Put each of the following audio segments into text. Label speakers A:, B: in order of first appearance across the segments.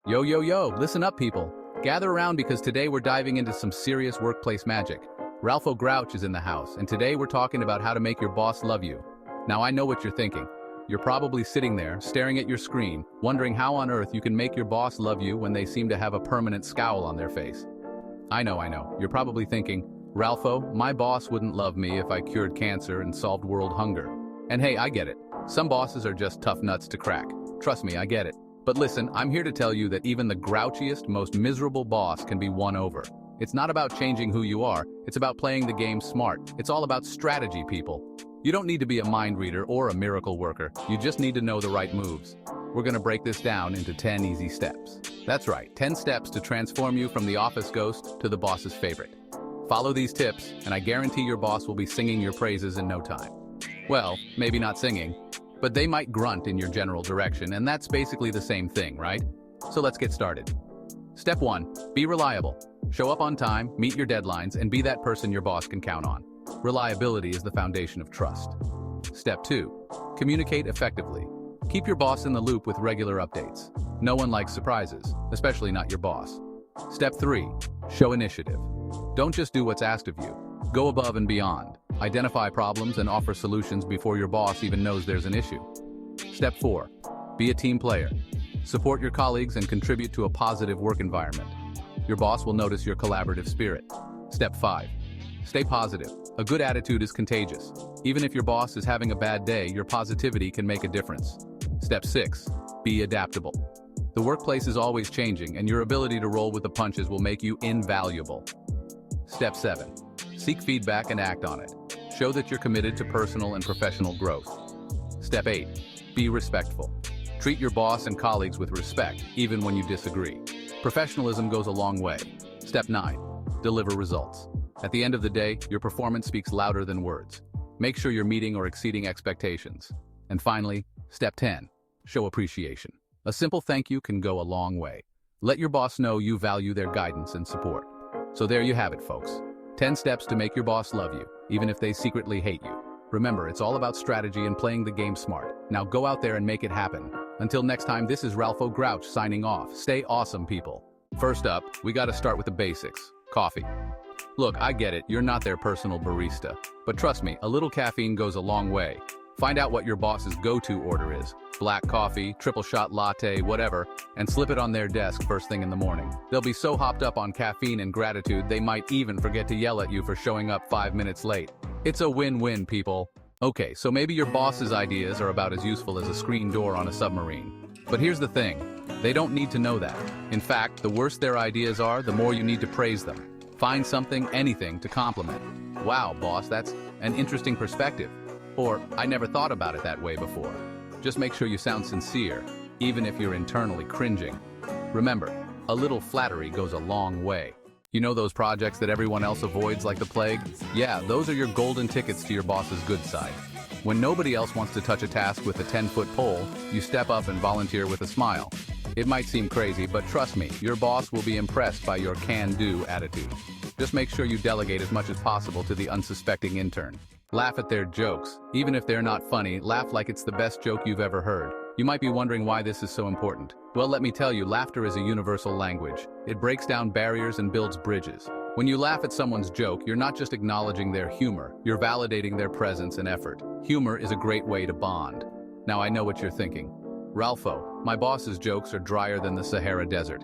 A: Yo, yo, yo, listen up, people. Gather around because today we're diving into some serious workplace magic. Ralpho Grouch is in the house, and today we're talking about how to make your boss love you. Now, I know what you're thinking. You're probably sitting there, staring at your screen, wondering how on earth you can make your boss love you when they seem to have a permanent scowl on their face. I know. You're probably thinking, Ralpho, my boss wouldn't love me if I cured cancer and solved world hunger. And hey, I get it. Some bosses are just tough nuts to crack. Trust me, I get it. But listen, I'm here to tell you that even the grouchiest, most miserable boss can be won over. It's not about changing who you are, it's about playing the game smart. It's all about strategy, people. You don't need to be a mind reader or a miracle worker, you just need to know the right moves. We're gonna break this down into 10 easy steps. That's right, 10 steps to transform you from the office ghost to the boss's favorite. Follow these tips, and I guarantee your boss will be singing your praises in no time. Well, maybe not singing, but they might grunt in your general direction, and that's basically the same thing, right? So let's get started. Step 1, be reliable. Show up on time, meet your deadlines, and be that person your boss can count on. Reliability is the foundation of trust. Step 2, communicate effectively. Keep your boss in the loop with regular updates. No one likes surprises, especially not your boss. Step 3, show initiative. Don't just do what's asked of you. Go above and beyond. Identify problems and offer solutions before your boss even knows there's an issue. Step 4, be a team player. Support your colleagues and contribute to a positive work environment. Your boss will notice your collaborative spirit. Step 5, stay positive. A good attitude is contagious. Even if your boss is having a bad day, your positivity can make a difference. Step 6, be adaptable. The workplace is always changing, and your ability to roll with the punches will make you invaluable. Step 7, seek feedback and act on it. Show that you're committed to personal and professional growth. Step 8, be respectful. Treat your boss and colleagues with respect, even when you disagree. Professionalism goes a long way. Step 9, deliver results. At the end of the day, your performance speaks louder than words. Make sure you're meeting or exceeding expectations. And finally, Step 10, show appreciation. A simple thank you can go a long way. Let your boss know you value their guidance and support. So there you have it, folks. 10 steps to make your boss love you, even if they secretly hate you. Remember, it's all about strategy and playing the game smart. Now go out there and make it happen. Until next time, this is Ralpho Grouch signing off. Stay awesome, people. First up, we gotta start with the basics. Coffee. Look, I get it, you're not their personal barista. But trust me, a little caffeine goes a long way. Find out what your boss's go-to order is. Black coffee, triple shot latte, whatever, and slip it on their desk first thing in the morning. They'll be so hopped up on caffeine and gratitude, they might even forget to yell at you for showing up 5 minutes late. It's a win-win, people. Okay, so maybe your boss's ideas are about as useful as a screen door on a submarine. But here's the thing, they don't need to know that. In fact, the worse their ideas are, the more you need to praise them. Find something, anything, to compliment. Wow, boss, that's an interesting perspective. Or, I never thought about it that way before. Just make sure you sound sincere, even if you're internally cringing. Remember, a little flattery goes a long way. You know those projects that everyone else avoids like the plague? Yeah, those are your golden tickets to your boss's good side. When nobody else wants to touch a task with a 10-foot pole, you step up and volunteer with a smile. It might seem crazy, but trust me, your boss will be impressed by your can-do attitude. Just make sure you delegate as much as possible to the unsuspecting intern. Laugh at their jokes. Even if they're not funny, laugh like it's the best joke you've ever heard. You might be wondering why this is so important. Well, let me tell you, laughter is a universal language. It breaks down barriers and builds bridges. When you laugh at someone's joke, you're not just acknowledging their humor, you're validating their presence and effort. Humor is a great way to bond. Now I know what you're thinking. Ralpho, my boss's jokes are drier than the Sahara Desert.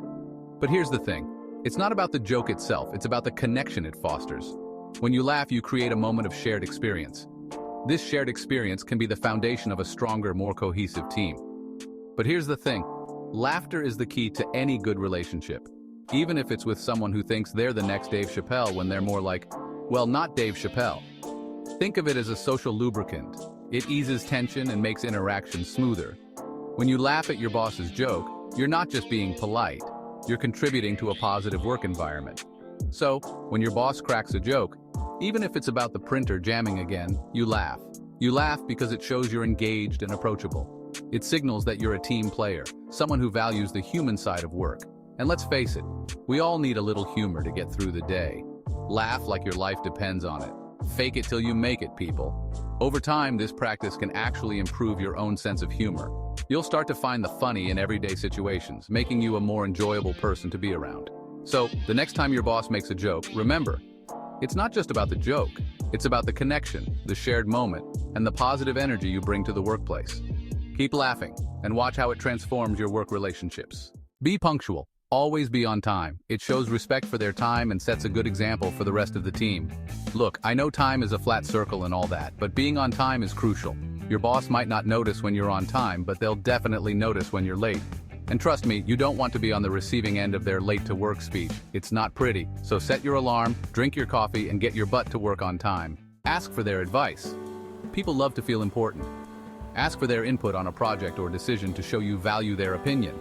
A: But here's the thing. It's not about the joke itself, it's about the connection it fosters. When you laugh, you create a moment of shared experience. This shared experience can be the foundation of a stronger, more cohesive team. But here's the thing. Laughter is the key to any good relationship. Even if it's with someone who thinks they're the next Dave Chappelle when they're more like, well, not Dave Chappelle. Think of it as a social lubricant. It eases tension and makes interactions smoother. When you laugh at your boss's joke, you're not just being polite, you're contributing to a positive work environment. So, when your boss cracks a joke, even if it's about the printer jamming again, you laugh. You laugh because it shows you're engaged and approachable. It signals that you're a team player, someone who values the human side of work. And let's face it, we all need a little humor to get through the day. Laugh like your life depends on it. Fake it till you make it, people. Over time, this practice can actually improve your own sense of humor. You'll start to find the funny in everyday situations, making you a more enjoyable person to be around. So, the next time your boss makes a joke, remember, it's not just about the joke, it's about the connection, the shared moment, and the positive energy you bring to the workplace. Keep laughing, and watch how it transforms your work relationships. Be punctual. Always be on time. It shows respect for their time and sets a good example for the rest of the team. Look, I know time is a flat circle and all that, but being on time is crucial. Your boss might not notice when you're on time, but they'll definitely notice when you're late. And trust me, you don't want to be on the receiving end of their late-to-work speech. It's not pretty. So set your alarm, drink your coffee, and get your butt to work on time. Ask for their advice. People love to feel important. Ask for their input on a project or decision to show you value their opinion.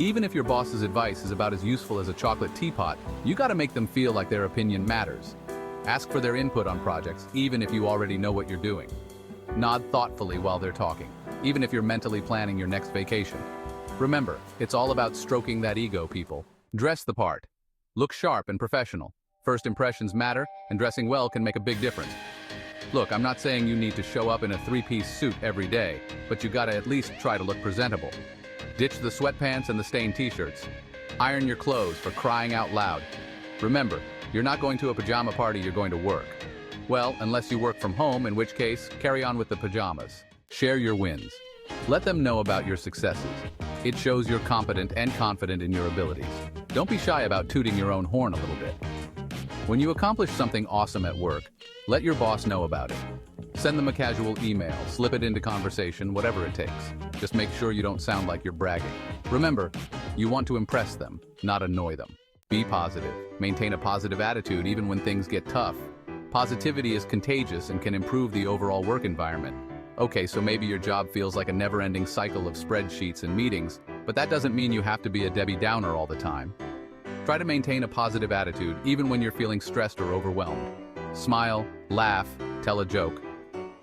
A: Even if your boss's advice is about as useful as a chocolate teapot, you gotta make them feel like their opinion matters. Ask for their input on projects, even if you already know what you're doing. Nod thoughtfully while they're talking, even if you're mentally planning your next vacation. Remember, it's all about stroking that ego, people. Dress the part. Look sharp and professional. First impressions matter, and dressing well can make a big difference. Look, I'm not saying you need to show up in a three-piece suit every day, but you gotta at least try to look presentable. Ditch the sweatpants and the stained t-shirts. Iron your clothes, for crying out loud. Remember, you're not going to a pajama party, you're going to work. Well, unless you work from home, in which case, carry on with the pajamas. Share your wins. Let them know about your successes. It shows you're competent and confident in your abilities. Don't be shy about tooting your own horn a little bit. When you accomplish something awesome at work, let your boss know about it. Send them a casual email, slip it into conversation, whatever it takes. Just make sure you don't sound like you're bragging. Remember, you want to impress them, not annoy them. Be positive. Maintain a positive attitude even when things get tough. Positivity is contagious and can improve the overall work environment. Okay, so maybe your job feels like a never-ending cycle of spreadsheets and meetings, but that doesn't mean you have to be a Debbie Downer all the time. Try to maintain a positive attitude even when you're feeling stressed or overwhelmed. Smile, laugh, tell a joke.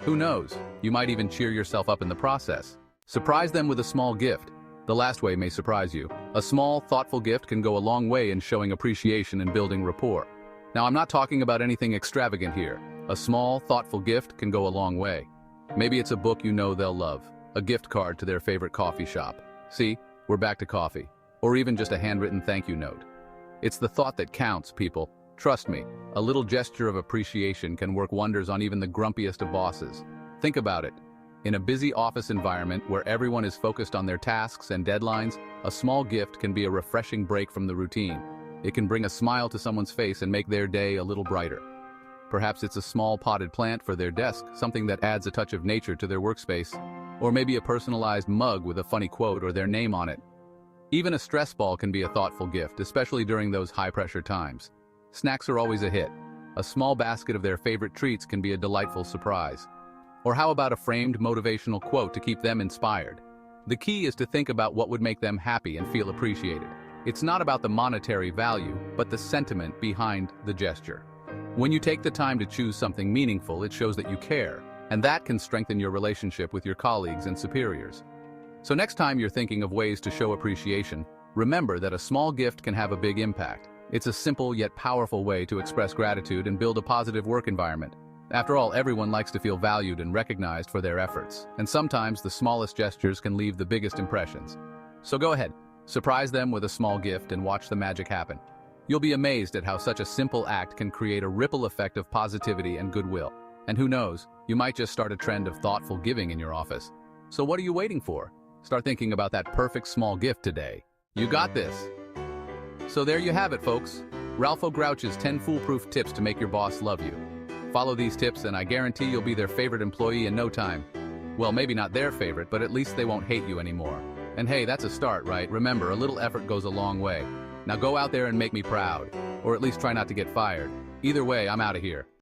A: Who knows, you might even cheer yourself up in the process. Surprise them with a small gift. The last way may surprise you. A small, thoughtful gift can go a long way in showing appreciation and building rapport. Now, I'm not talking about anything extravagant here. A small, thoughtful gift can go a long way. Maybe it's a book you know they'll love, a gift card to their favorite coffee shop. See, we're back to coffee. Or even just a handwritten thank you note. It's the thought that counts, people. Trust me, a little gesture of appreciation can work wonders on even the grumpiest of bosses. Think about it. In a busy office environment where everyone is focused on their tasks and deadlines, a small gift can be a refreshing break from the routine. It can bring a smile to someone's face and make their day a little brighter. Perhaps it's a small potted plant for their desk, something that adds a touch of nature to their workspace. Or maybe a personalized mug with a funny quote or their name on it. Even a stress ball can be a thoughtful gift, especially during those high-pressure times. Snacks are always a hit. A small basket of their favorite treats can be a delightful surprise. Or how about a framed motivational quote to keep them inspired? The key is to think about what would make them happy and feel appreciated. It's not about the monetary value, but the sentiment behind the gesture. When you take the time to choose something meaningful, it shows that you care, and that can strengthen your relationship with your colleagues and superiors. So next time you're thinking of ways to show appreciation, remember that a small gift can have a big impact. It's a simple yet powerful way to express gratitude and build a positive work environment. After all, everyone likes to feel valued and recognized for their efforts, and sometimes the smallest gestures can leave the biggest impressions. So go ahead, surprise them with a small gift and watch the magic happen. You'll be amazed at how such a simple act can create a ripple effect of positivity and goodwill. And who knows, you might just start a trend of thoughtful giving in your office. So what are you waiting for? Start thinking about that perfect small gift today. You got this. So there you have it, folks. Ralpho Grouch's 10 foolproof tips to make your boss love you. Follow these tips and I guarantee you'll be their favorite employee in no time. Well, maybe not their favorite, but at least they won't hate you anymore. And hey, that's a start, right? Remember, a little effort goes a long way. Now go out there and make me proud. Or at least try not to get fired. Either way, I'm out of here.